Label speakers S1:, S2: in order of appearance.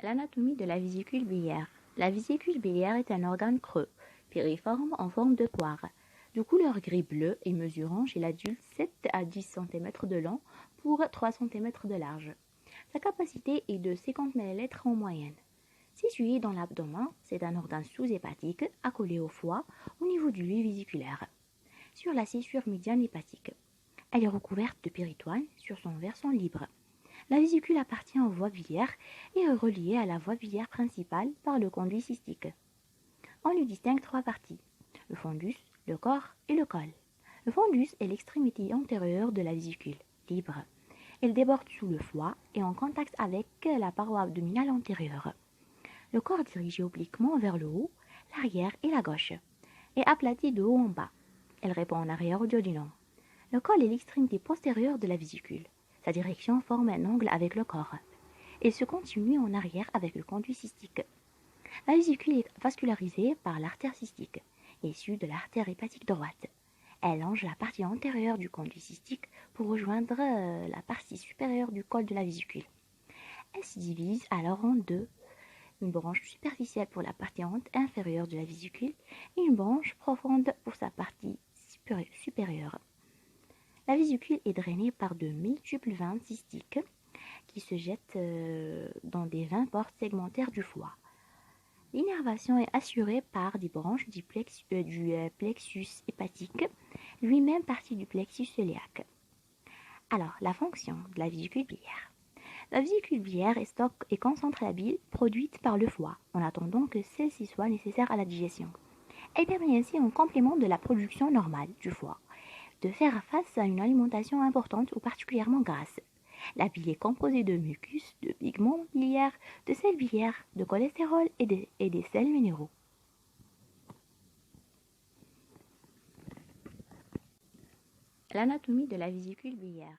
S1: L'anatomie de la vésicule biliaire. La vésicule biliaire est un organe creux, piriforme en forme de poire, de couleur gris-bleu et mesurant chez l'adulte 7 à 10 cm de long pour 3 cm de large. Sa capacité est de 50 ml en moyenne. Situé dans l'abdomen, c'est un organe sous-hépatique accolé au foie au niveau du lit vésiculaire, sur la scissure médiane hépatique. Elle est recouverte de péritoine sur son versant libre. La vésicule appartient aux voies biliaires et est reliée à la voie biliaire principale par le conduit cystique. On lui distingue 3 parties, le fundus, le corps et le col. Le fundus est l'extrémité antérieure de la vésicule, libre. Elle déborde sous le foie et en contact avec la paroi abdominale antérieure. Le corps dirigé obliquement vers le haut, l'arrière et la gauche, et aplati de haut en bas. Elle répond en arrière au duodénum. Le col est l'extrémité postérieure de la vésicule. Sa direction forme un angle avec le corps. Il se continue en arrière avec le conduit cystique. La vésicule est vascularisée par l'artère cystique, issue de l'artère hépatique droite. Elle longe la partie antérieure du conduit cystique pour rejoindre la partie supérieure du col de la vésicule. Elle se divise alors en deux, une branche superficielle pour la partie inférieure de la vésicule et une branche profonde pour sa partie supérieure. La vésicule est drainée par de multiples veines cystiques qui se jettent dans des veines portes segmentaires du foie. L'innervation est assurée par des branches du plexus hépatique, lui-même partie du plexus cœliaque. Alors, la fonction de la vésicule biliaire. La vésicule biliaire stocke et concentre la bile produite par le foie, en attendant que celle-ci soit nécessaire à la digestion. Elle permet ainsi, en complément de la production normale du foie, de faire face à une alimentation importante ou particulièrement grasse. La bile est composée de mucus, de pigments biliaires, de sels biliaires, de cholestérol et des sels minéraux. L'anatomie de la vésicule biliaire.